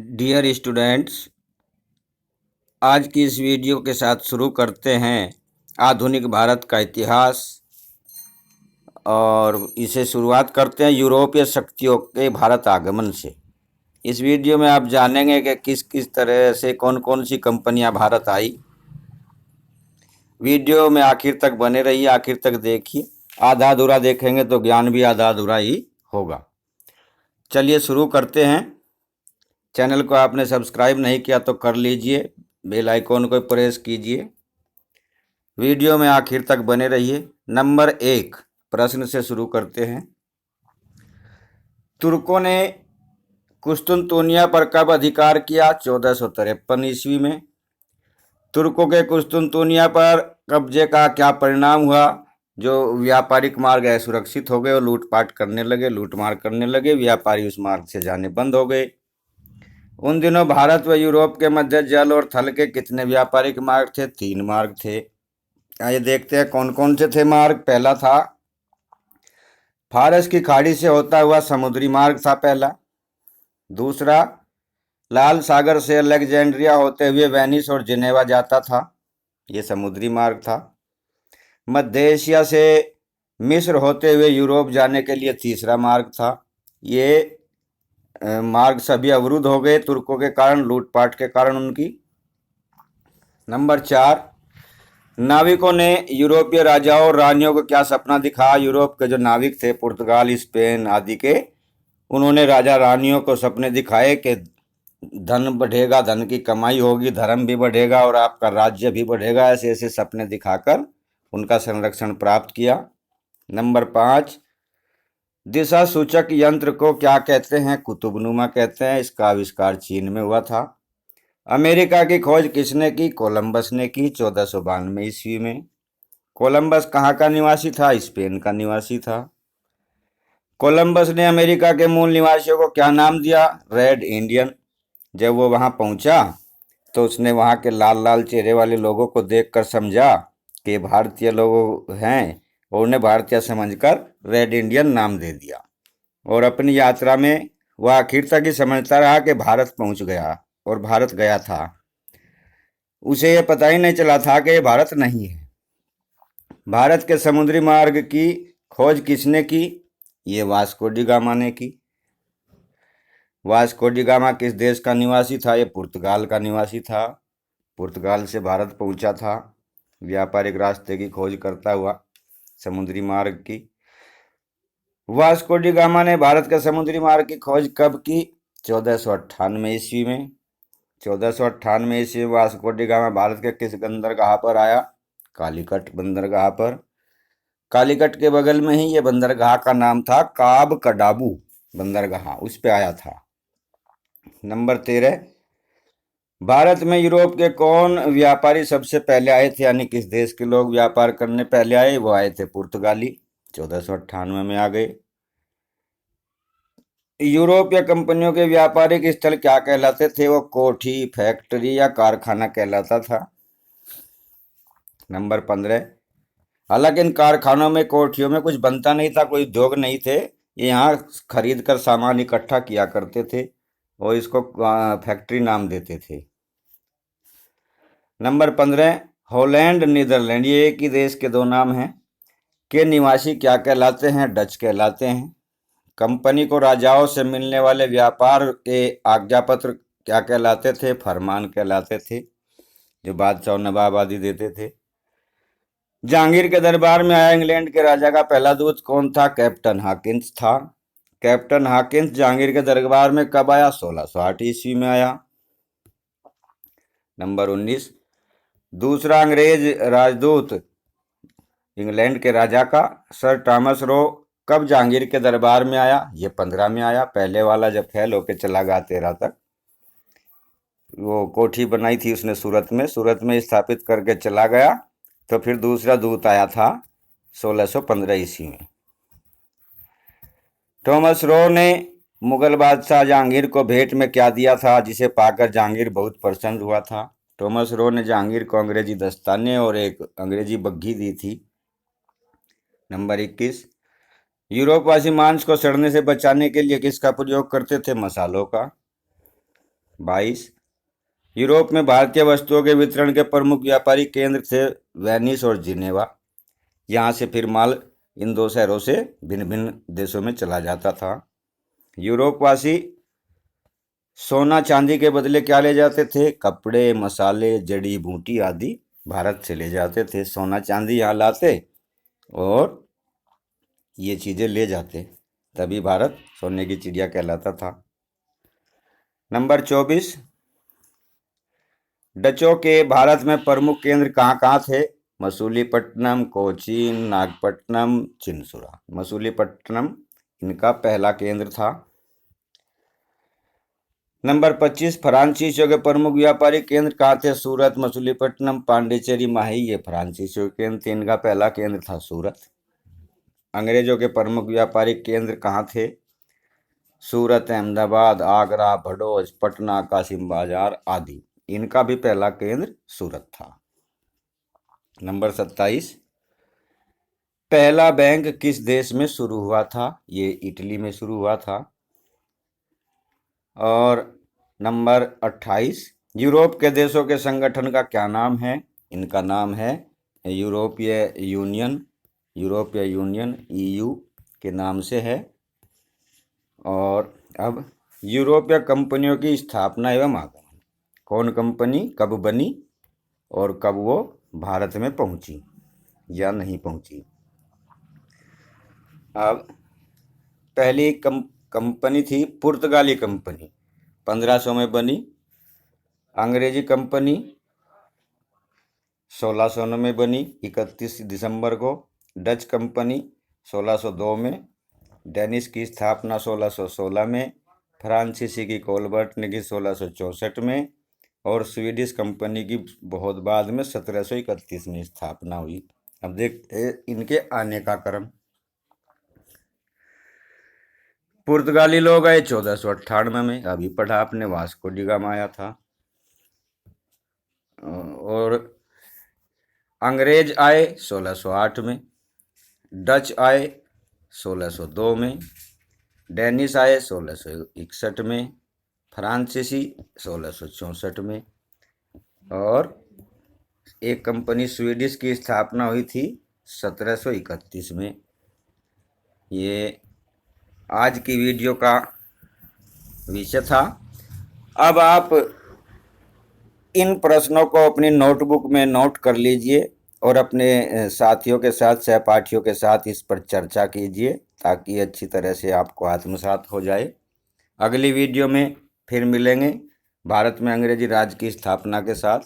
Dear students, आज की इस वीडियो के साथ शुरू करते हैं आधुनिक भारत का इतिहास। और इसे शुरुआत करते हैं यूरोपीय शक्तियों के भारत आगमन से। इस वीडियो में आप जानेंगे कि किस किस तरह से कौन कौन सी कंपनियां भारत आई। वीडियो में आखिर तक बने रहिए, आखिर तक देखिए। आधा अधूरा देखेंगे तो ज्ञान भी आधा अधूरा ही होगा। चलिए शुरू करते हैं। चैनल को आपने सब्सक्राइब नहीं किया तो कर लीजिए, बेल आइकॉन को प्रेस कीजिए। वीडियो में आखिर तक बने रहिए। नंबर 1 प्रश्न से शुरू करते हैं। तुर्कों ने कुस्तुनतुनिया पर कब अधिकार किया? 1453 ईस्वी में। तुर्कों के कुस्तुनतुनिया पर कब्जे का क्या परिणाम हुआ? जो व्यापारिक मार्ग असुरक्षित हो गए और लूटपाट करने लगे, लूटमार करने लगे। व्यापारी उस मार्ग से जाने बंद हो गए। उन दिनों भारत व यूरोप के मध्य जल और थल के कितने व्यापारिक मार्ग थे? 3 मार्ग थे। आइए देखते हैं कौन कौन से थे मार्ग। पहला था फारस की खाड़ी से होता हुआ समुद्री मार्ग था पहला। दूसरा, लाल सागर से अलेक्जेंड्रिया होते हुए वेनिस और जिनेवा जाता था, ये समुद्री मार्ग था। मध्य एशिया से मिस्र होते हुए यूरोप जाने के लिए तीसरा मार्ग था। ये मार्ग सभी अवरुद्ध हो गए तुर्कों के कारण, लूटपाट के कारण उनकी। नंबर 4, नाविकों ने यूरोपीय राजाओं और रानियों को क्या सपना दिखाया? यूरोप के जो नाविक थे, पुर्तगाल, स्पेन आदि के, उन्होंने राजा रानियों को सपने दिखाए कि धन बढ़ेगा, धन की कमाई होगी, धर्म भी बढ़ेगा और आपका राज्य भी बढ़ेगा। ऐसे ऐसे सपने दिखाकर उनका संरक्षण प्राप्त किया। नंबर 5, दिशा सूचक यंत्र को क्या कहते हैं? कुतुबनुमा कहते हैं। इसका आविष्कार चीन में हुआ था। अमेरिका की खोज किसने की? कोलंबस ने की 1492 ईस्वी में। कोलंबस कहाँ का निवासी था? स्पेन का निवासी था। कोलंबस ने अमेरिका के मूल निवासियों को क्या नाम दिया? Red Indian. जब वो वहां पहुंचा तो उसने वहां के लाल लाल चेहरे वाले लोगों को देखकर समझा कि भारतीय लोग हैं और उन्हें भारतीय समझकर रेड इंडियन नाम दे दिया। और अपनी यात्रा में वह आखिर तक ही समझता रहा कि भारत पहुंच गया और भारत गया था। उसे यह पता ही नहीं चला था कि यह भारत नहीं है। भारत के समुद्री मार्ग की खोज किसने की? ये वास्को डी गामा ने की। वास्को डी गामा किस देश का निवासी था? ये पुर्तगाल का निवासी था। पुर्तगाल से भारत पहुंचा था व्यापारिक रास्ते की खोज करता हुआ, समुद्री मार्ग की। वास्को डी गामा ने भारत के समुद्री मार्ग की खोज कब की? 1498 ईस्वी में। 1498 ईस्वी में वास्को डी गामा भारत के किस बंदरगाह पर आया? कालीकट बंदरगाह पर। कालीकट के बगल में ही ये बंदरगाह का नाम था काब कडाबू बंदरगाह, उस पे आया था। नंबर 13, भारत में यूरोप के कौन व्यापारी सबसे पहले आए थे? यानी किस देश के लोग व्यापार करने पहले आए? वो आए थे पुर्तगाली, 1498 में आ गए। यूरोपीय कंपनियों के व्यापारिक स्थल क्या कहलाते थे? वो कोठी, फैक्ट्री या कारखाना कहलाता था। नंबर 15, हालांकि इन कारखानों में, कोठियों में कुछ बनता नहीं था, कोई उद्योग नहीं थे। ये यहाँ खरीद कर सामान इकट्ठा किया करते थे और इसको फैक्ट्री नाम देते थे। नंबर 15, हॉलैंड, नीदरलैंड, ये एक ही देश के दो नाम हैं, के निवासी क्या कहलाते हैं? डच कहलाते हैं। कंपनी को राजाओं से मिलने वाले व्यापार के आज्ञा पत्र क्या कहलाते थे? फरमान कहलाते थे, जो बादशाह नवाब आदि देते थे। जहांगीर के दरबार में आया इंग्लैंड के राजा का पहला दूत कौन था? कैप्टन हॉकिंस था। कैप्टन हॉकिंस जहांगीर के दरबार में कब आया? 1608 ईस्वी में आया। नंबर 19, दूसरा अंग्रेज राजदूत इंग्लैंड के राजा का सर टॉमस रो कब जहांगीर के दरबार में आया? ये 15 में आया। पहले वाला जब फेल होके चला गया 13 तक, वो कोठी बनाई थी उसने सूरत में स्थापित करके चला गया, तो फिर दूसरा दूत आया था 1615 ईस्वी में। टॉमस रो ने मुगल बादशाह जहांगीर को भेंट में क्या दिया था, जिसे पाकर जहांगीर बहुत प्रसन्न हुआ था? टॉमस रो ने जहांगीर को अंग्रेजी दस्ताने और एक अंग्रेजी बग्घी दी थी। नंबर 21, यूरोपवासी मांस को सड़ने से बचाने के लिए किसका प्रयोग करते थे? मसालों का। 22। यूरोप में भारतीय वस्तुओं के वितरण के प्रमुख व्यापारिक केंद्र थे वेनिस और जिनेवा। यहाँ से फिर माल इन दो शहरों से भिन्न भिन्न देशों में चला जाता था। यूरोपवासी सोना चांदी के बदले क्या ले जाते थे? कपड़े, मसाले, जड़ी बूटी आदि भारत से ले जाते थे। सोना चांदी यहाँ लाते और ये चीज़ें ले जाते, तभी भारत सोने की चिड़िया कहलाता था। नंबर 24। डचों के भारत में प्रमुख केंद्र कहाँ कहाँ थे? मसूलीपट्टनम, कोचीन, नागपट्टनम, चिनसुरा। मसूलीपट्टनम इनका पहला केंद्र था। नंबर 25। फ्रांसीसियों के प्रमुख व्यापारिक केंद्र कहाँ थे? सूरत, मसूलीपट्टनम, पांडिचेरी, माही। ये फ्रांसीसियों के केंद्र थे, इनका पहला केंद्र था सूरत। अंग्रेजों के प्रमुख व्यापारिक केंद्र कहाँ थे? सूरत, अहमदाबाद, आगरा, भडोज, पटना, कासिम बाजार आदि। इनका भी पहला केंद्र सूरत था। नंबर 27। पहला बैंक किस देश में शुरू हुआ था? ये इटली में शुरू हुआ था। और नंबर 28। यूरोप के देशों के संगठन का क्या नाम है? इनका नाम है यूरोपीय यूनियन। यूरोपीय यूनियन EU के नाम से है। और अब यूरोपीय कंपनियों की स्थापना एवं आगमन। कौन कंपनी कब बनी और कब वो भारत में पहुंची या नहीं पहुंची? अब पहली कंपनी थी पुर्तगाली कंपनी, 1500 में बनी। अंग्रेजी कंपनी 1600 में बनी, 31 दिसंबर को। डच कंपनी 1602 में। डेनिश की स्थापना 1616 में। फ्रांसीसी की कोलबर्ट ने की 1664 में। और स्वीडिश कंपनी की बहुत बाद में 1731 में स्थापना हुई। अब देख इनके आने का क्रम। पुर्तगाली लोग आए 1498 में, अभी पढ़ा आपने, वास्को डी गामा आया था। और अंग्रेज आए 1608 में। डच आए 1602 में। डेनिश आए 1661 में। फ्रांसीसी 1664 में। और एक कंपनी स्वीडिश की स्थापना हुई थी 1731 में। ये आज की वीडियो का विषय था। अब आप इन प्रश्नों को अपनी नोटबुक में नोट कर लीजिए और अपने साथियों के साथ, सहपाठियों के साथ इस पर चर्चा कीजिए ताकि अच्छी तरह से आपको आत्मसात हो जाए। अगली वीडियो में फिर मिलेंगे भारत में अंग्रेजी राज की स्थापना के साथ।